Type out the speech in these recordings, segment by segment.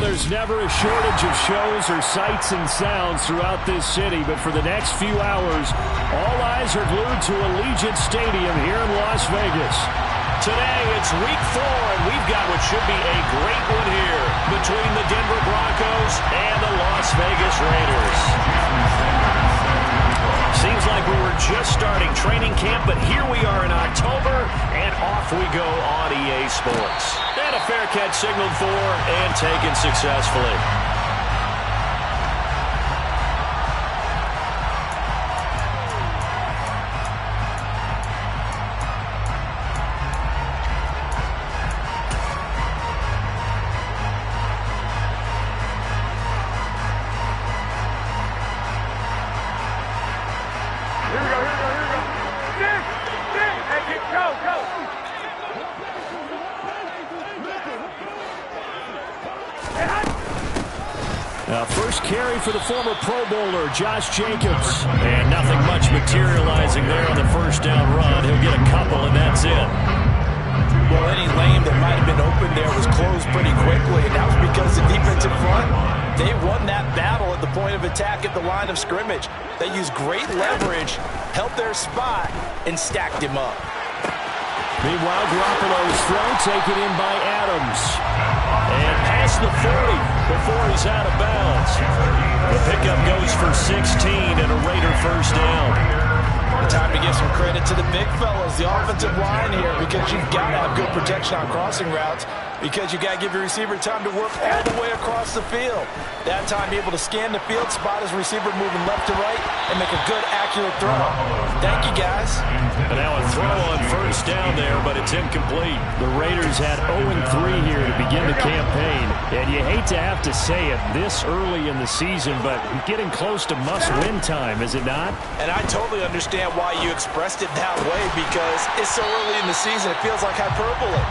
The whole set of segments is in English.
there's never a shortage of shows or sights and sounds throughout this city, but for the next few hours, all eyes are glued to Allegiant Stadium here in Las Vegas. Today, it's week 4, and we've got what should be a great one here between the Denver Broncos and the Las Vegas Raiders. Seems like we were just starting training camp, but here we are in October, and off we go on EA Sports. And a fair catch signaled for and taken successfully. First carry for the former Pro Bowler, Josh Jacobs. And nothing much materializing there on the first down run. He'll get a couple, and that's it. Well, any lane that might have been open there was closed pretty quickly, and that was because the defensive front, they won that battle at the point of attack at the line of scrimmage. They used great leverage, held their spot, and stacked him up. Meanwhile, Garoppolo's throw taken in by Adams. And past the 40 before he's out of bounds. The pickup goes for 16 and a Raider first down. Time to give some credit to the big fellas, the offensive line here, because you've got to have good protection on crossing routes, because you've got to give your receiver time to work all the way across the field. That time, be able to scan the field, spot his receiver moving left to right, and make a good, accurate throw. Thank you, guys. And now a throw on first down there, but it's incomplete. The Raiders had 0-3 here to begin the campaign, and you hate to have to say it this early in the season, but getting close to must-win time, is it not? And I totally understand why you expressed it that way, because it's so early in the season, it feels like hyperbole.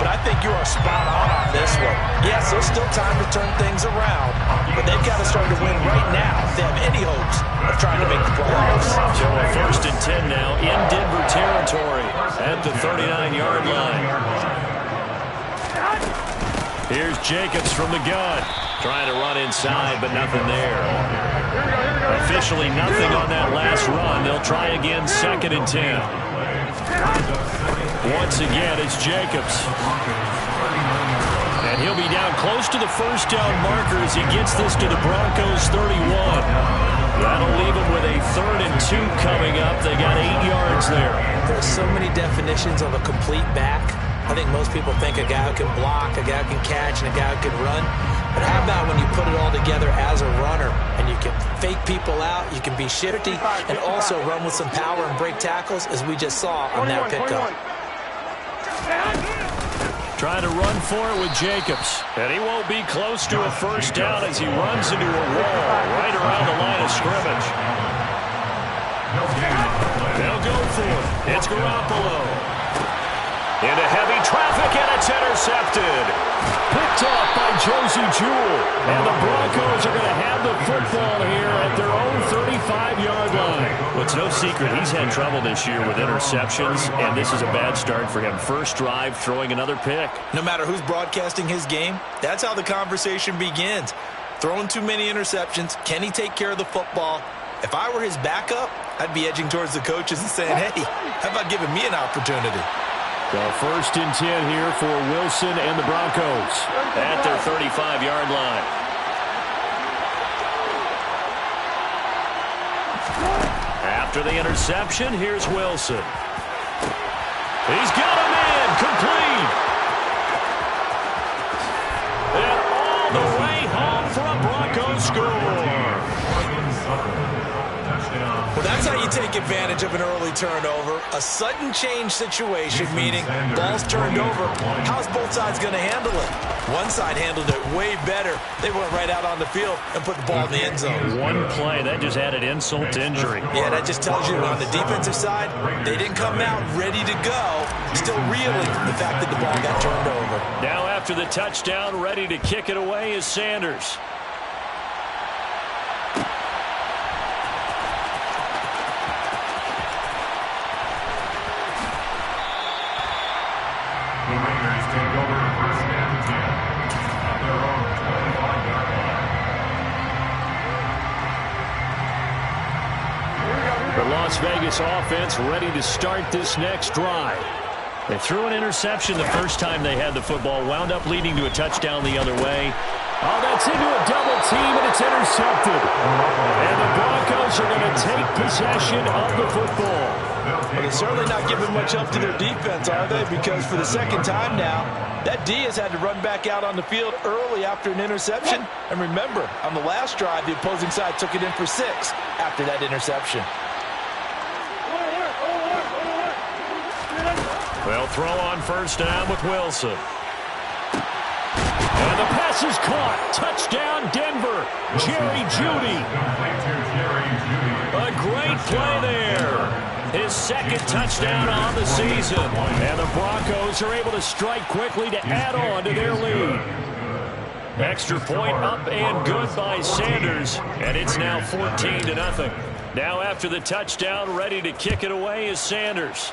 But I think you are spot on this one. Yes, there's still time to turn things around, but they've got to start to win right now if they have any hopes of trying to make the playoffs. So first and 10 now in Denver territory at the 39-yard line. Here's Jacobs from the gun. Trying to run inside, but nothing there. Officially nothing on that last run. They'll try again, second and 10. Once again, it's Jacobs. And he'll be down close to the first down marker as he gets this to the Broncos 31. That'll leave him with a 3rd and 2 coming up. They got 8 yards there. There's so many definitions of a complete back. I think most people think a guy who can block, a guy who can catch, and a guy who can run. But how about when you put it all together as a runner, and you can fake people out, you can be shifty, and also run with some power and break tackles, as we just saw on that pickup. Trying to run for it with Jacobs. And he won't be close to a first down as he runs into a wall right around the line of scrimmage. They'll go for it. It's Garoppolo. Into heavy traffic, and it's intercepted. Picked off by Josie Jewell. And the Broncos are going to have the football here at their own 35-yard line. Well, it's no secret he's had trouble this year with interceptions, and this is a bad start for him. First drive, throwing another pick. No matter who's broadcasting his game, that's how the conversation begins. Throwing too many interceptions, can he take care of the football? If I were his backup, I'd be edging towards the coaches and saying, hey, how about giving me an opportunity? So first and 10 here for Wilson and the Broncos at their 35-yard line. After the interception, here's Wilson. He's got him in, complete. And all the way home for a Broncos score. Well, that's how you take advantage of an early turnover. A sudden change situation, meaning ball's turned over. How's both sides going to handle it? One side handled it way better. They went right out on the field and put the ball in the end zone. One play, that just added insult to injury. Yeah, that just tells you on the defensive side, they didn't come out ready to go, still reeling from the fact that the ball got turned over. Now after the touchdown, ready to kick it away is Sanders. Las Vegas offense ready to start this next drive. They threw an interception the first time they had the football, wound up leading to a touchdown the other way. Oh, that's into a double team, and it's intercepted. And the Broncos are going to take possession of the football. Well, they're certainly not giving much up to their defense, are they? Because for the second time now, that D has had to run back out on the field early after an interception. And remember, on the last drive, the opposing side took it in for 6 after that interception. They'll throw on first down with Wilson. And the pass is caught. Touchdown, Denver. Jerry Jeudy. A great play there. His second touchdown on the season. And the Broncos are able to strike quickly to add on to their lead. Extra point up and good by Sanders. And it's now 14-0. Now after the touchdown, ready to kick it away is Sanders.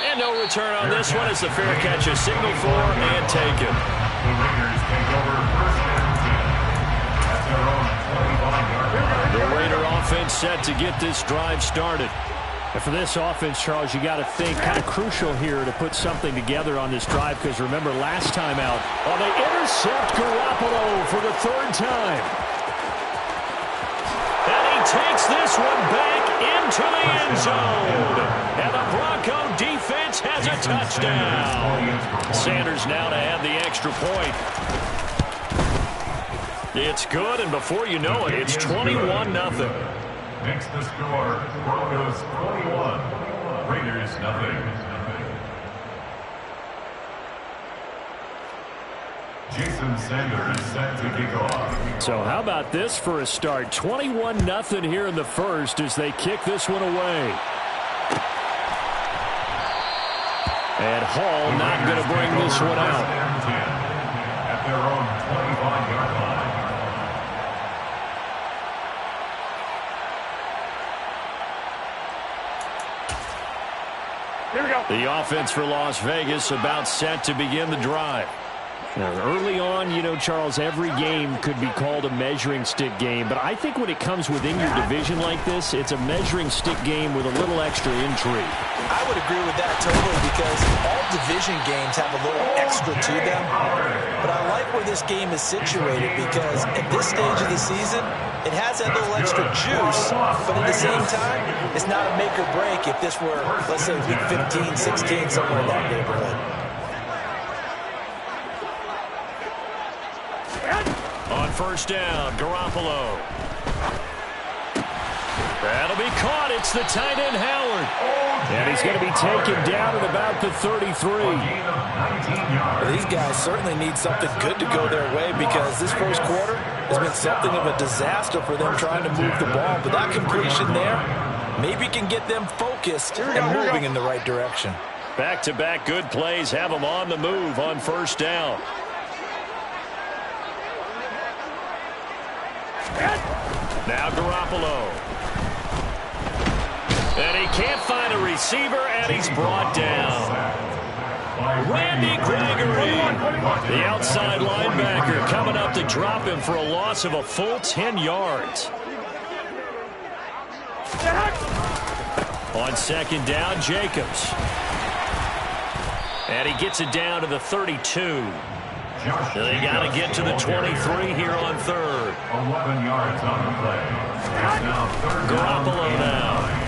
And no return on this one as the fair catch is signaled for and taken. The Raiders take over first and 10 at their own 25-yard line. The Raider offense set to get this drive started. And for this offense, Charles, you got to think kind of crucial here to put something together on this drive, because remember last time out, they intercept Garoppolo for the third time. And he takes this one back into the end zone. And the Bronco defense has a touchdown. Sanders now to add the extra point. It's good, and before you know it, it's 21-0. Makes the score Broncos 21, Raiders 0. Jason Sanders set to kick off. so how about this for a start? 21-0 here in the first as they kick this one away. And Hall not going to bring this one out. At their own 25-yard line. Here we go. The offense for Las Vegas about set to begin the drive. Now, early on, you know, Charles, every game could be called a measuring stick game. But I think when it comes within your division like this, it's a measuring stick game with a little extra intrigue. I would agree with that totally, because all division games have a little extra to them. But I like where this game is situated, because at this stage of the season, it has that little extra juice, but at the same time, it's not a make or break if this were, let's say, week 15, 16, somewhere in that neighborhood. On first down, Garoppolo. That'll be caught. It's the tight end, Howard. And he's going to be taken down at about the 33. Well, these guys certainly need something good to go their way, because this first quarter has been something of a disaster for them trying to move the ball. But that completion there maybe can get them focused and moving in the right direction. Back-to-back good plays have them on the move on first down. Now Garoppolo. And he can't find a receiver, and he's brought down. Randy Gregory, the outside linebacker, coming up to drop him for a loss of a full 10 yards. On second down, Jacobs. And he gets it down to the 32. They got to get to the 23 here on third. 11 yards on the play. Garoppolo now.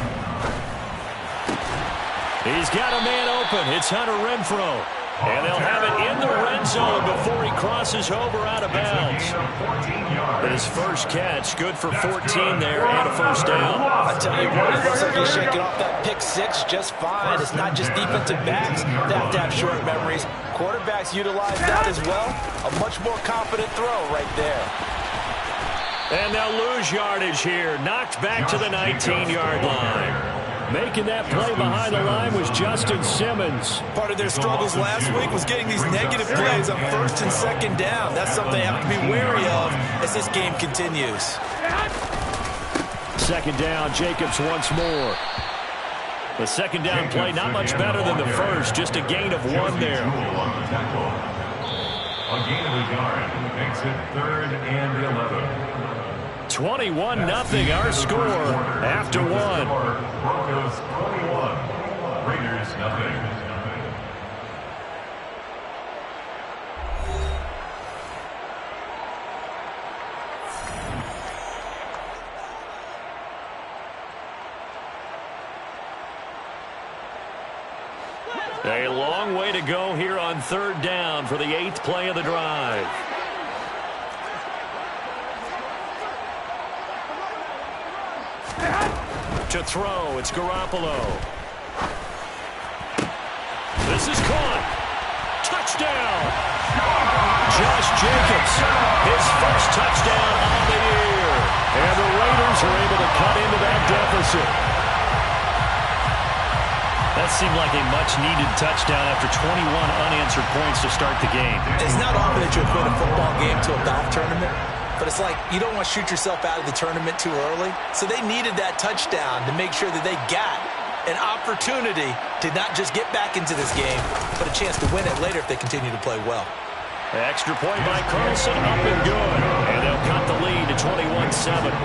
He's got a man open. It's Hunter Renfrow. And they'll have it in the red zone before he crosses over out of bounds. His first catch, good for 14 there and a first down. I tell you what, it looks like he's shaking off that pick six just fine. It's not just defensive backs that have short memories. Quarterbacks utilize that as well. A much more confident throw right there. And they'll lose yardage here. Knocked back to the 19-yard line. Making that play behind the line was Justin Simmons. Part of their struggles last week was getting these negative plays on first and second down. That's something they have to be wary of as this game continues. Second down, Jacobs once more. The second down play not much better than the first, just a gain of 1 there. A gain of a yard makes it 3rd and 11. 21-0 our score after one. Broncos 21, Raiders nothing. A long way to go here on third down for the 8th play of the drive. To throw, it's Garoppolo. This is caught. Touchdown. Josh Jacobs, his first touchdown on the year. And the Raiders are able to cut into that deficit. That seemed like a much-needed touchdown after 21 unanswered points to start the game. It's not often that you equate a football game to a golf tournament, but it's like you don't want to shoot yourself out of the tournament too early. So they needed that touchdown to make sure that they got an opportunity to not just get back into this game, but a chance to win it later if they continue to play well. Extra point by Carlson, up and good. And they'll cut the lead to 21-7.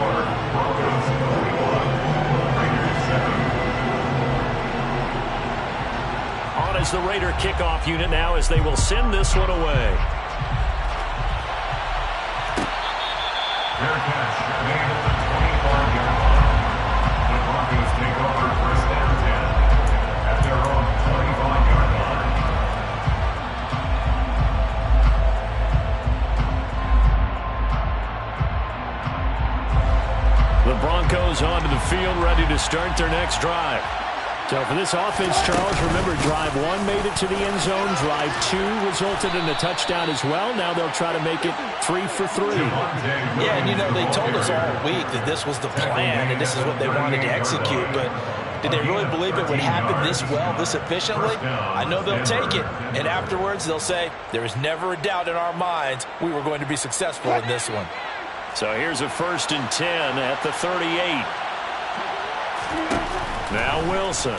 On is the Raider kickoff unit now as they will send this one away. Fair catch, made at the 25-yard line. The Broncos take over first and 10 at their own 25-yard line. The Broncos onto the field, ready to start their next drive. So for this offense, Charles, remember drive 1 made it to the end zone. Drive 2 resulted in a touchdown as well. Now they'll try to make it 3 for 3. Yeah, and you know, they told us all week that this was the plan and this is what they wanted to execute. But did they really believe it would happen this well, this efficiently? I know they'll take it. And afterwards, they'll say, there was never a doubt in our minds we were going to be successful in this one. So here's a 1st and 10 at the 38. Now Wilson.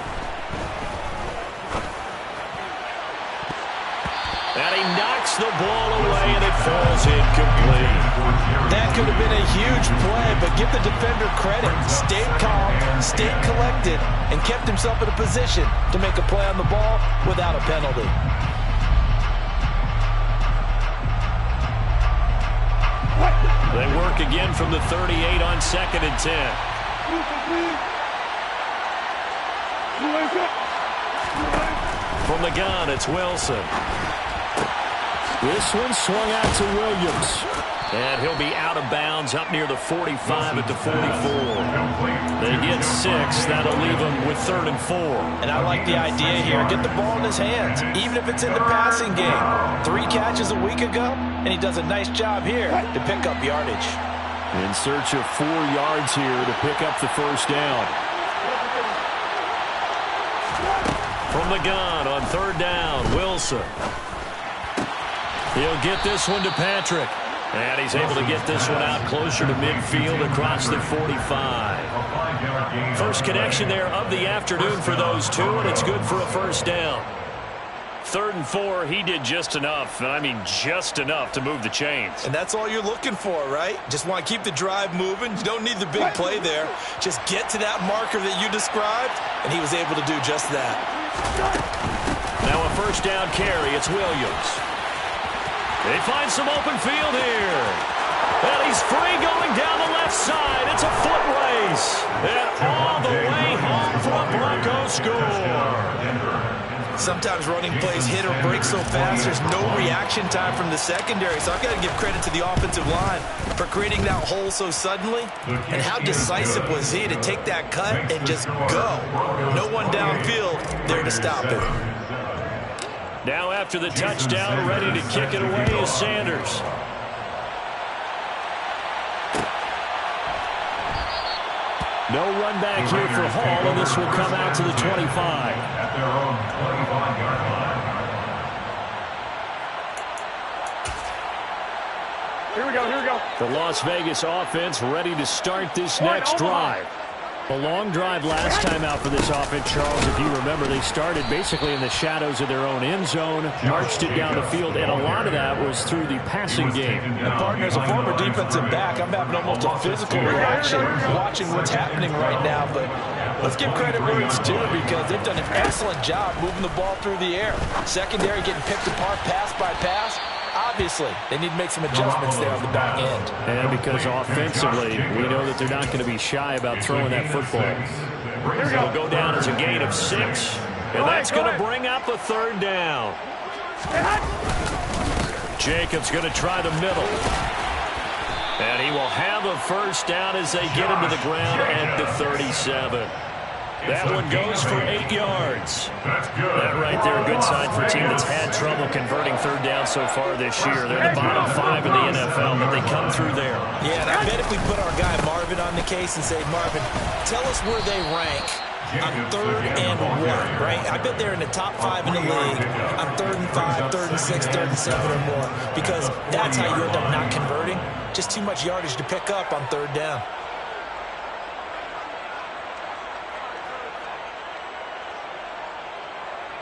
And he knocks the ball away, and it falls incomplete. That could have been a huge play, but give the defender credit. Stayed calm, stayed collected, and kept himself in a position to make a play on the ball without a penalty. They work again from the 38 on 2nd and 10. From the gun, it's Wilson. This one swung out to Williams. And he'll be out of bounds up near the 45 at the 44. They get 6. That'll leave them with 3rd and 4. And I like the idea here. Get the ball in his hands, even if it's in the passing game. 3 catches a week ago, and he does a nice job here to pick up yardage. In search of 4 yards here to pick up the first down. From the gun on 3rd down, Wilson. He'll get this one to Patrick. And he's able to get this one out closer to midfield across the 45. First connection there of the afternoon for those two, and it's good for a first down. 3rd and 4, he did just enough, and I mean just enough to move the chains. And that's all you're looking for, right? Just want to keep the drive moving. You don't need the big play there. Just get to that marker that you described, and he was able to do just that. Now a first down carry, it's Williams. They find some open field here. And he's free going down the left side. It's a foot race. And all the way home for a Broncos score. Sometimes running plays hit or break so fast, there's no reaction time from the secondary. So I've got to give credit to the offensive line for creating that hole so suddenly. And how decisive was he to take that cut and just go? No one downfield there to stop it. Now after the touchdown, ready to kick it away is Sanders. No run back here for Hall, and this will come out to the 25. At their own 25-yard line. Here we go. The Las Vegas offense ready to start this next drive. A long drive last time out for this offense, Charles. If you remember, they started basically in the shadows of their own end zone, marched it down the field, and a lot of that was through the passing game. And partner, as a former defensive back, I'm having almost a physical reaction watching what's happening right now. But let's give credit where it's due, because they've done an excellent job moving the ball through the air. Secondary getting picked apart pass by pass. Obviously, they need to make some adjustments there on the back end. And because offensively, we know that they're not going to be shy about throwing that football. It'll go down as a gain of 6, and that's going to bring up a third down. Jacobs going to try the middle. And he will have a first down as they get him to the ground at the 37. That one goes for 8 yards. That right there, a good sign for a team that's had trouble converting third down so far this year. They're the bottom 5 in the NFL, but they come through there. Yeah, and I bet if we put our guy Marvin on the case and say, Marvin, tell us where they rank on 3rd and 1, right? I bet they're in the top 5 in the league on 3rd and 5, 3rd and 6, 3rd and 7 or more, because that's how you end up not converting. Just too much yardage to pick up on 3rd down.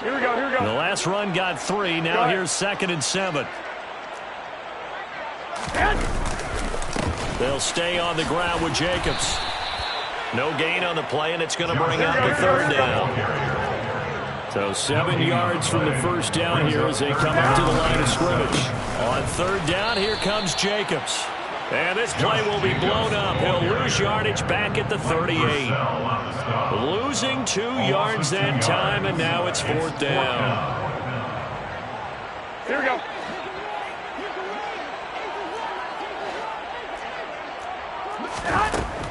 Here we go, here we go. The last run got 3. Now here's 2nd and 7. They'll stay on the ground with Jacobs. No gain on the play, and it's going to bring up a third down. So 7 yards from the first down here as they come up to the line of scrimmage. On 3rd down, here comes Jacobs. And this play will be blown up. He'll lose yardage back at the 38. Losing 2 yards that time, and now it's 4th down. Here we go.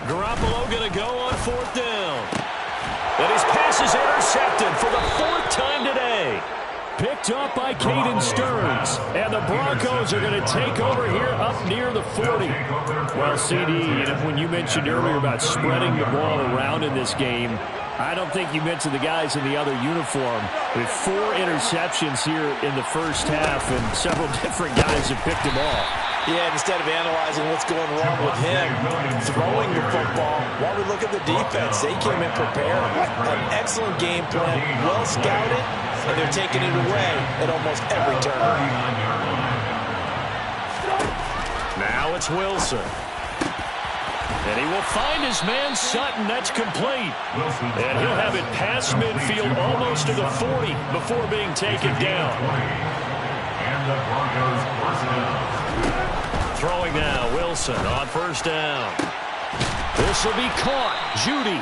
Garoppolo going to go on 4th down. And his pass is intercepted for the 4th time today. Picked up by Caden Stearns. And the Broncos are going to take over here up near the 40. Well, CD, when you mentioned earlier about spreading the ball around in this game, I don't think you mentioned the guys in the other uniform. With 4 interceptions here in the first half, and several different guys have picked them off. Yeah, instead of analyzing what's going wrong with him throwing the football, while we look at the defense, they came in prepared. An excellent game plan, well scouted, and they're taking it away at almost every turn. Now it's Wilson. And he will find his man Sutton. That's complete. And he'll have it past midfield almost to the 40 before being taken down. And the Broncos first down. Throwing now, Wilson on 1st down. This will be caught. Judy.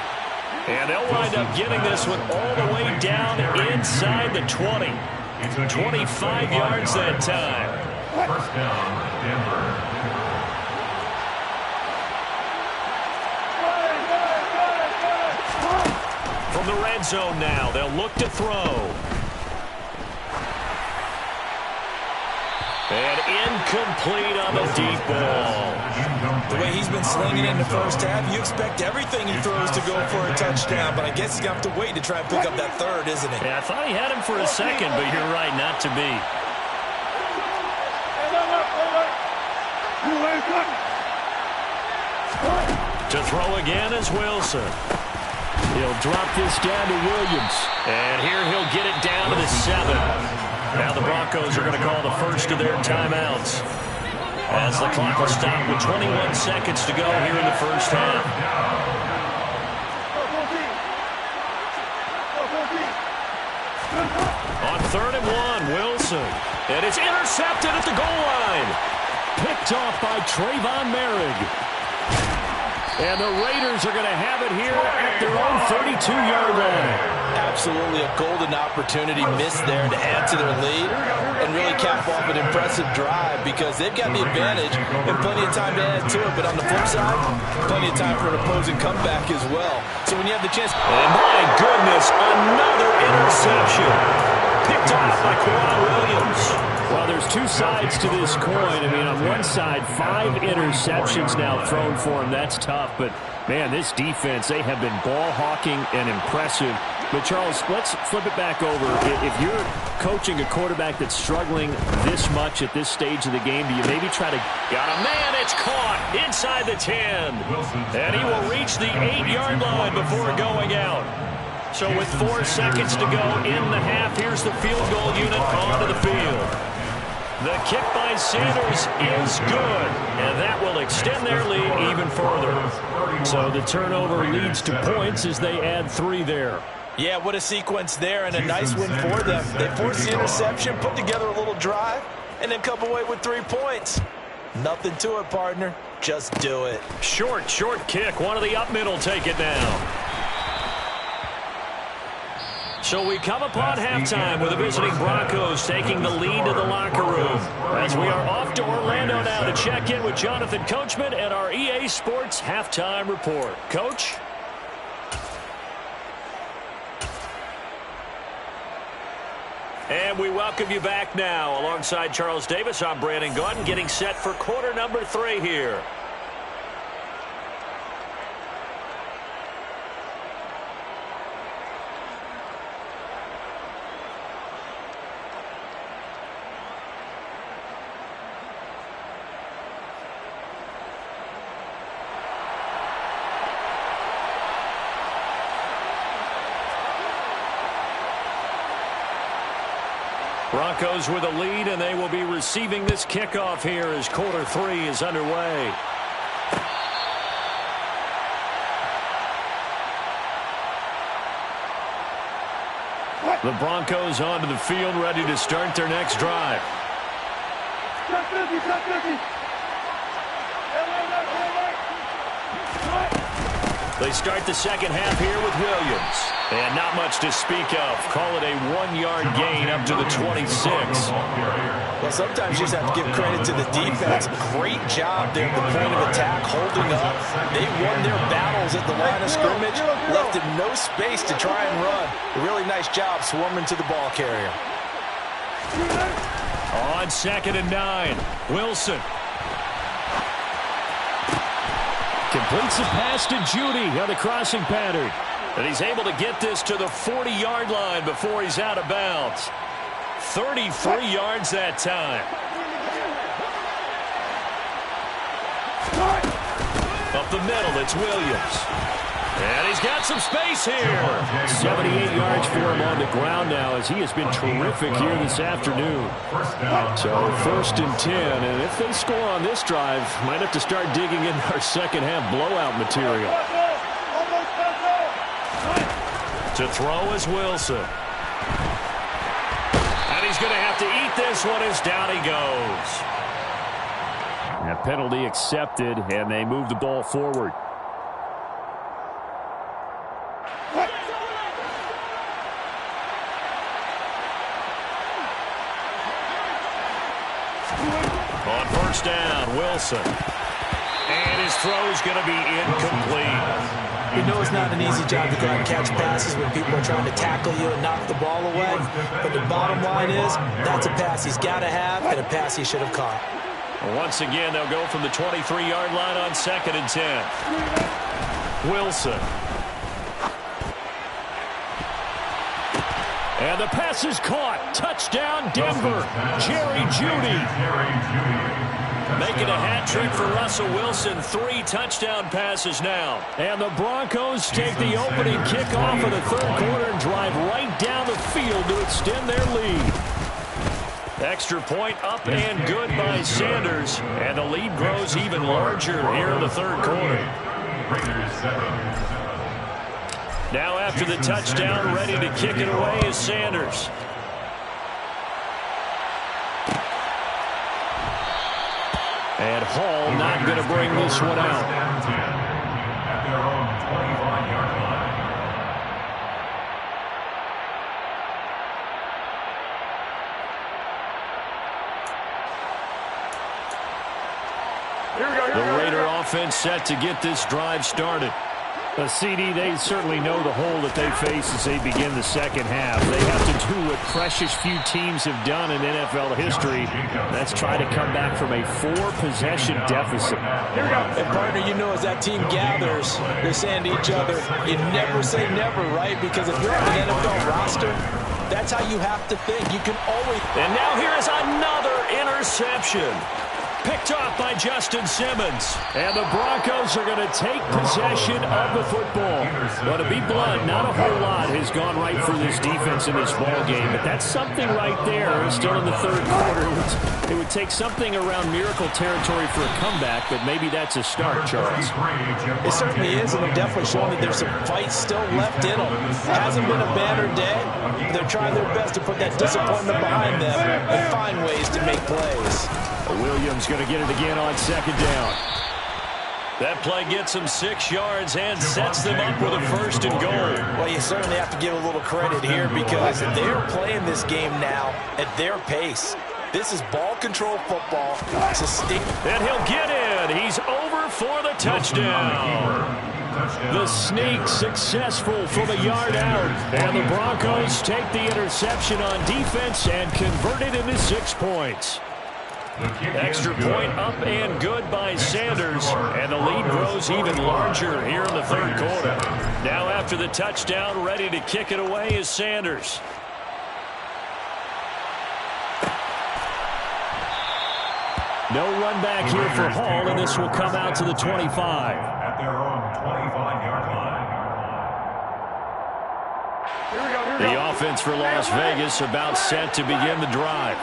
And they'll wind up getting this one all the way down inside the 20. 25 yards that time. First down, Denver. From the red zone now, they'll look to throw. And incomplete on the deep ball. The way he's been slinging in the first half, you expect everything he throws to go for a touchdown, but I guess he's going to have to wait to try and pick up that 3rd, isn't he? Yeah, I thought he had him for a second, but you're right, not to be. To throw again is Wilson. He'll drop this down to Williams. And here he'll get it down to the 7. Now the Broncos are going to call the first of their timeouts, as the clock will stop with 21 seconds to go here in the first half. On 3rd and 1, Wilson. And it's intercepted at the goal line. Picked off by Trayvon Merrick. And the Raiders are going to have it here at their own 32-yard line. Absolutely a golden opportunity missed there to add to their lead and really cap off an impressive drive, because they've got the advantage and plenty of time to add to it. But on the flip side, plenty of time for an opposing comeback as well. So when you have the chance... And my goodness, another interception. Picked off by Kawhi Williams. Well, there's 2 sides to this coin. I mean, on one side, 5 interceptions now thrown for him. That's tough. But, man, this defense, they have been ball hawking and impressive. But, Charles, let's flip it back over. If you're coaching a quarterback that's struggling this much at this stage of the game, do you maybe try to... Got a man. It's caught inside the 10. And he will reach the 8-yard line before going out. So with 4 seconds to go in the half, here's the field goal unit onto the field. The kick by Sanders is good, and that will extend their lead even further. So the turnover leads to points as they add 3 there. Yeah, what a sequence there, and a nice win for them. They forced the interception, put together a little drive, and then come away with 3 points. Nothing to it, partner. Just do it. Short kick. One of the up middle take it down. So we come upon halftime with the visiting Broncos taking the lead to the locker room. As we are off to Orlando now to check in with Jonathan Coachman and our EA Sports Halftime Report. Coach? And we welcome you back now. Alongside Charles Davis, I'm Brandon Gaudin, getting set for quarter number 3 here. Broncos with a lead, and they will be receiving this kickoff here as quarter 3 is underway. The Broncos onto the field, ready to start their next drive. They start the second half here with Williams. And not much to speak of. Call it a 1-yard gain up to the 26. Well, sometimes you just have to give credit to the defense. Great job there at the point of attack, holding up. They won their battles at the line of scrimmage, left him no space to try and run. A really nice job swarming to the ball carrier. On 2nd and 9, Wilson. Completes the pass to Judy on the crossing pattern. And he's able to get this to the 40-yard line before he's out of bounds. 33 yards that time. Up the middle, it's Williams. And he's got some space here. 78 yards for him on the ground now as he has been terrific here this afternoon. So 1st and 10, and if they score on this drive, might have to start digging in our second half blowout material. To throw is Wilson. And he's going to have to eat this one as down he goes. A penalty accepted, and they move the ball forward. On 1st down, Wilson. And his throw's going to be incomplete. You know it's not an easy job to go out and catch passes when people are trying to tackle you and knock the ball away. But the bottom line is, that's a pass he's got to have and a pass he should have caught. Once again, they'll go from the 23-yard line on 2nd and 10. Wilson. And the pass is caught. Touchdown, Denver. Jerry Jeudy. Making a hat trick for Russell Wilson. 3 touchdown passes now. And the Broncos take the opening kickoff of the 3rd quarter and drive right down the field to extend their lead. Extra point up and good by Sanders. And the lead grows even larger here in the 3rd quarter. Now after the touchdown, ready to kick it away is Sanders. And Hall not going to bring this one out. At their own 25-yard line. The Raider offense set to get this drive started. CD, they certainly know the hole that they face as they begin the second half. They have to do what precious few teams have done in NFL history. That's try to come back from a 4-possession deficit. And partner, you know, as that team gathers, they're saying to each other, you never say never, right? Because if you're on an NFL roster, that's how you have to think. You can always... And now here is another interception. Picked off by Justin Simmons. And the Broncos are going to take possession of the football. But to be blunt, not a whole lot has gone right for this defense in this ball game. But that's something right there. Still in the third quarter. It would take something around miracle territory for a comeback, but maybe that's a start, Charles. It certainly is, and they're definitely showing that there's some fight still left in them. Hasn't been a banner day. They're trying their best to put that disappointment behind them and find ways to make plays. Williams going to get it again on second down. That play gets them 6 yards and sets them up with a 1st and goal. Well, you certainly have to give a little credit here because they're playing this game now at their pace. This is ball control football. And he'll get in. He's over for the touchdown. The sneak successful from a yard out. And the Broncos take the interception on defense and convert it into 6 points. Extra point up and good by Sanders. And the lead grows even larger here in the third quarter. Now after the touchdown, ready to kick it away is Sanders. No run back here for Hall, and this will come out to the 25. At their own 25-yard line. The offense for Las Vegas about set to begin the drive.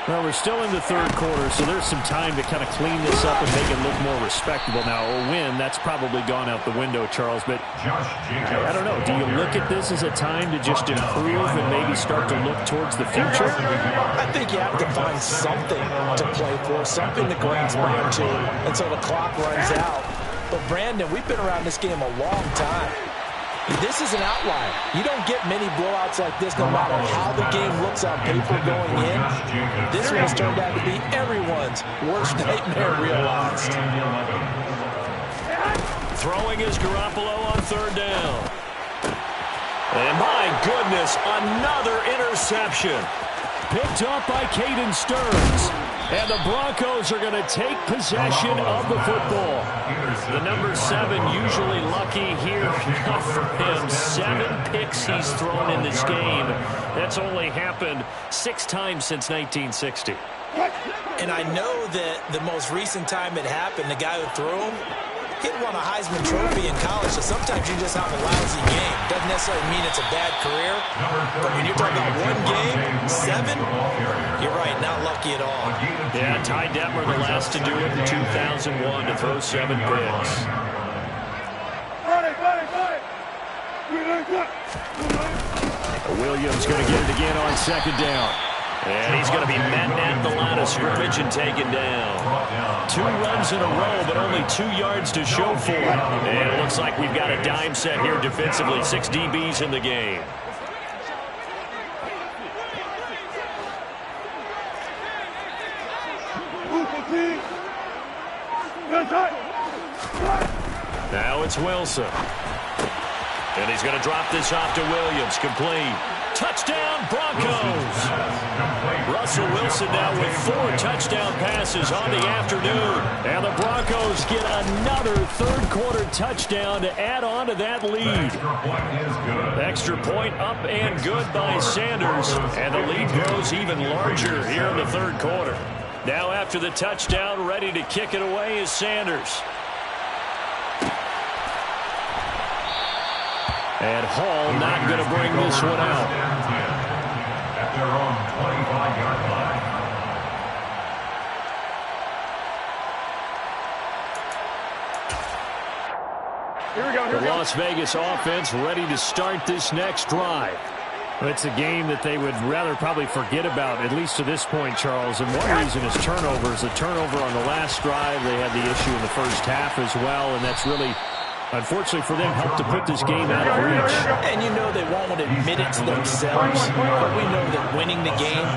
Well, we're still in the third quarter, so there's some time to kind of clean this up and make it look more respectable. Now, a win, that's probably gone out the window, Charles, but I don't know. Do you look at this as a time to just improve and maybe start to look towards the future? I think you have to find something to play for, something to grasp onto until the clock runs out. But, Brandon, we've been around this game a long time. This is an outlier. You don't get many blowouts like this no matter how the game looks on paper going in. This one has turned out to be everyone's worst nightmare realized. Throwing is Garoppolo on third down. And my goodness, another interception. Picked up by Caden Stearns. And the Broncos are going to take possession of the football. The number 7 usually lucky here. Not for him. 7 picks he's thrown in this game. That's only happened 6 times since 1960. And I know that the most recent time it happened, the guy who threw him, he won a Heisman Trophy in college, so sometimes you just have a lousy game. Doesn't necessarily mean it's a bad career, but when you're talking about one game, 7, you're right, not lucky at all. Yeah, Ty Detmer, the last to do it in 2001 to throw 7 picks. Williams going to get it again on second down. And he's going to be met at the line of scrimmage and taken down. 2 runs in a row, but only 2 yards to show for it. And it looks like we've got a dime set here defensively. 6 DBs in the game. Now it's Wilson. And he's going to drop this off to Williams. Complete. Touchdown, Broncos. Russell Wilson now with 4 touchdown passes on the afternoon. And the Broncos get another third-quarter touchdown to add on to that lead. Extra point up and good by Sanders. And the lead grows even larger here in the third quarter. Now after the touchdown, ready to kick it away is Sanders. And Hall not going to bring this one out. At their own 25-yard line. The Las Vegas offense ready to start this next drive. It's a game that they would rather probably forget about, at least to this point, Charles. And one reason is turnovers. A turnover on the last drive. They had the issue in the first half as well, and that's really unfortunately for them, helped to put this game out of reach. And you know they won't admit it to themselves, but we know that winning the game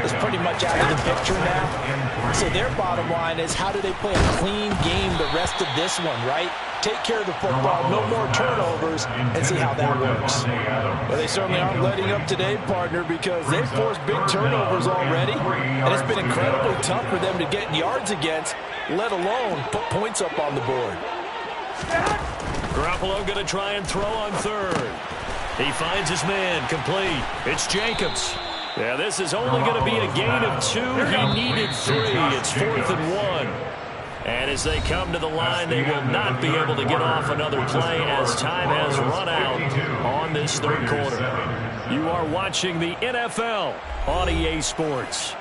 is pretty much out of the picture now. So their bottom line is, how do they play a clean game the rest of this one, right? Take care of the football, no more turnovers, and see how that works. Well, they certainly aren't letting up today, partner, because they've forced big turnovers already, and it's been incredibly tough for them to get yards against, let alone put points up on the board. Garoppolo going to try and throw on third. He finds his man, complete. It's Jacobs. Yeah, this is only going to be a gain of 2. He needed 3. It's 4th and 1. And as they come to the line, they will not be able to get off another play as time has run out on this third quarter. You are watching the NFL on EA Sports.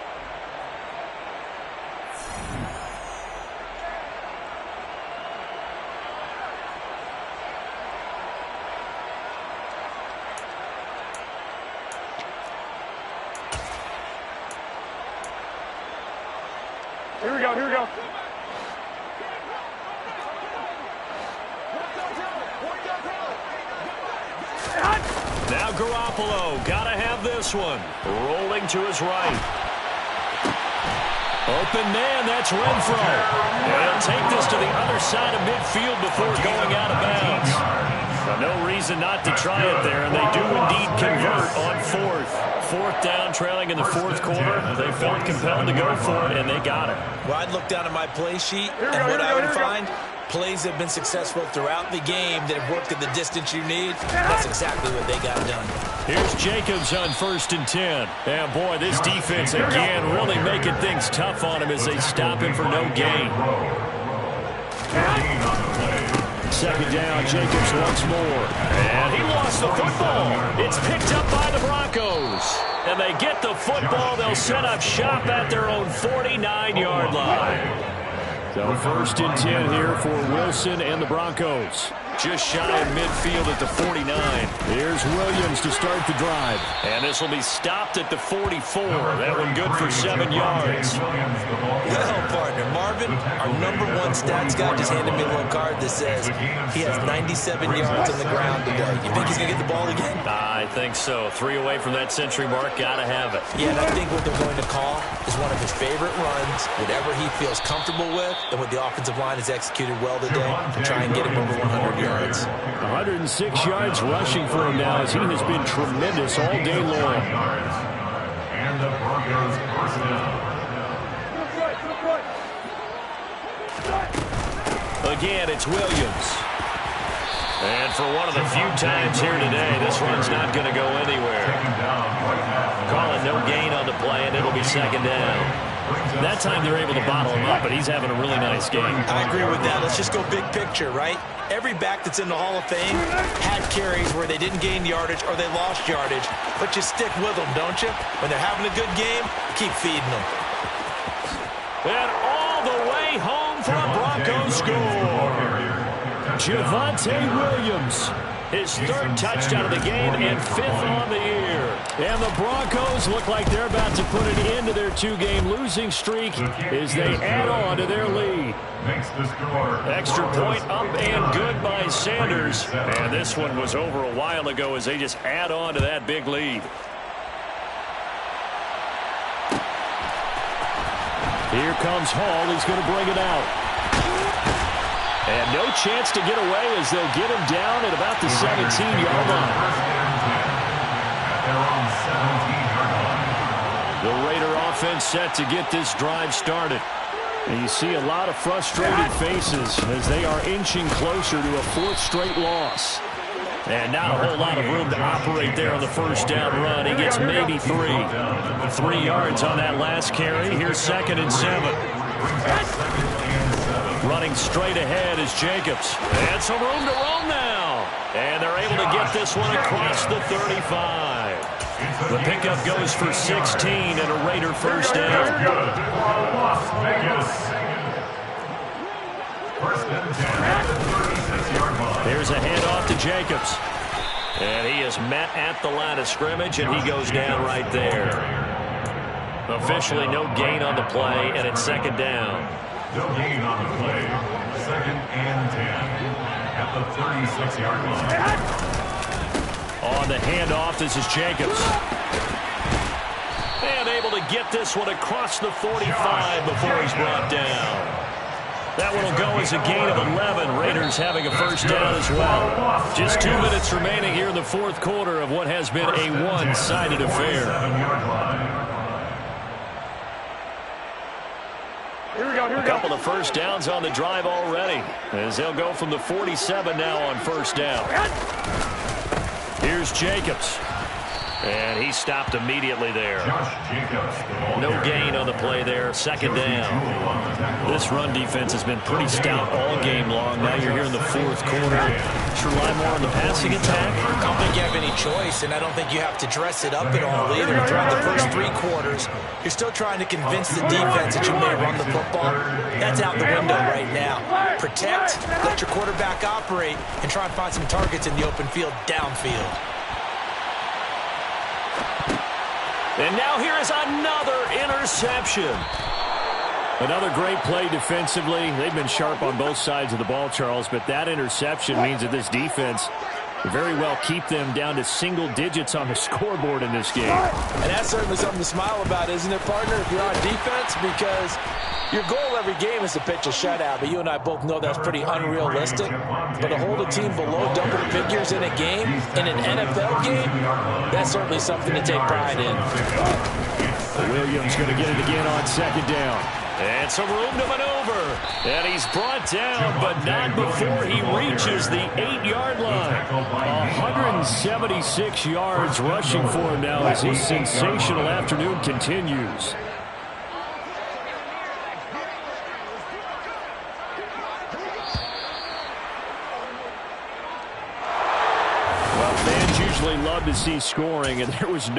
Here we go, here we go. Now Garoppolo, gotta have this one. Rolling to his right. Open man, that's Renfro. And he'll take this to the other side of midfield before going out of bounds. No reason not to try it there, and they do indeed convert on 4th. 4th down, trailing in the 4th quarter. They felt compelled to go for it, and they got it. Well, I'd look down at my play sheet, and what I would find, plays have been successful throughout the game that have worked at the distance you need. That's exactly what they got done. Here's Jacobs on 1st and 10. And, boy, this defense, again, really making things tough on him as they stop him for no gain. 2nd down, Jacobs once more. And he lost the football. It's picked up by the Broncos. And they get the football. They'll set up shop at their own 49-yard line. So 1st and 10 here for Wilson and the Broncos. Just shy of midfield at the 49. Here's Williams to start the drive. And this will be stopped at the 44. That one good for 7 yards. Well, partner, Marvin, our #1 stats guy, just handed me a little card that says he has 97 yards on the ground today. You think he's going to get the ball again? I think so. 3 away from that century mark. Got to have it. Yeah, and I think what they're going to call is one of his favorite runs, whatever he feels comfortable with, and what the offensive line has executed well today to try and get him over 100 yards. 106 yards rushing for him now as he has been tremendous all day long. And the Broncos first down. Again, it's Williams. And for one of the few times here today, this run's not going to go anywhere. Calling no gain on the play, and it'll be 2nd down. That time they're able to bottle him up, but he's having a really nice game. I agree with that. Let's just go big picture, right? Every back that's in the Hall of Fame had carries where they didn't gain yardage or they lost yardage, but you stick with them, don't you? When they're having a good game, keep feeding them. And all the way home for a Broncos score. Javonte Williams, his 3rd touchdown of the game and 5th on the year. And the Broncos look like they're about to put an end to their 2-game losing streak as they add on to their lead. Extra point up and good by Sanders. And this one was over a while ago as they just add on to that big lead. Here comes Hall. He's going to bring it out. And no chance to get away as they'll get him down at about the 17-yard line. The Raider offense set to get this drive started. And you see a lot of frustrated faces as they are inching closer to a 4th straight loss. And not a whole lot of room to operate there on the 1st down run. He gets maybe 3. 3 yards on that last carry. Here's 2nd and 7. Running straight ahead is Jacobs. And some room to roam now. And they're able to get this one across the 35. The pickup goes for 16 and a Raider 1st down. Las Vegas. 1st and 10 at the 36-yard line. Here's a handoff to Jacobs. And he is met at the line of scrimmage, and he goes down right there. Officially no gain on the play, and it's 2nd down. No gain on the play. 2nd and 10 at at the 36-yard line. On the handoff, this is Jacobs. And able to get this one across the 45 before he's brought down. That one will go as a gain of 11. Raiders having a first down as well. Just 2 minutes remaining here in the fourth quarter of what has been a one-sided affair. A couple of first downs on the drive already, as they'll go from the 47 now on first down. Here's Jacobs. And he stopped immediately there. No gain on the play there. Second down. This run defense has been pretty stout all game long. Now you're here in the fourth quarter. Should rely more on the passing attack? I don't think you have any choice, and I don't think you have to dress it up at all either. Throughout the first 3 quarters, you're still trying to convince the defense that you may run the football. That's out the window right now. Protect, let your quarterback operate, and try and find some targets in the open field downfield. And now here is another interception. Another great play defensively. They've been sharp on both sides of the ball, Charles, but that interception means that this defense very well keep them down to single digits on the scoreboard in this game. And that's certainly something to smile about, isn't it, partner, if you're on defense? Because your goal every game is to pitch a shutout, but you and I both know that's pretty unrealistic. But to hold a team below double figures in a game, in an NFL game, that's certainly something to take pride in. Williams going to get it again on second down. And some room to maneuver. And he's brought down, but not before he reaches the 8-yard line. 176 yards rushing for him now as his sensational afternoon continues. Love to see scoring, and there was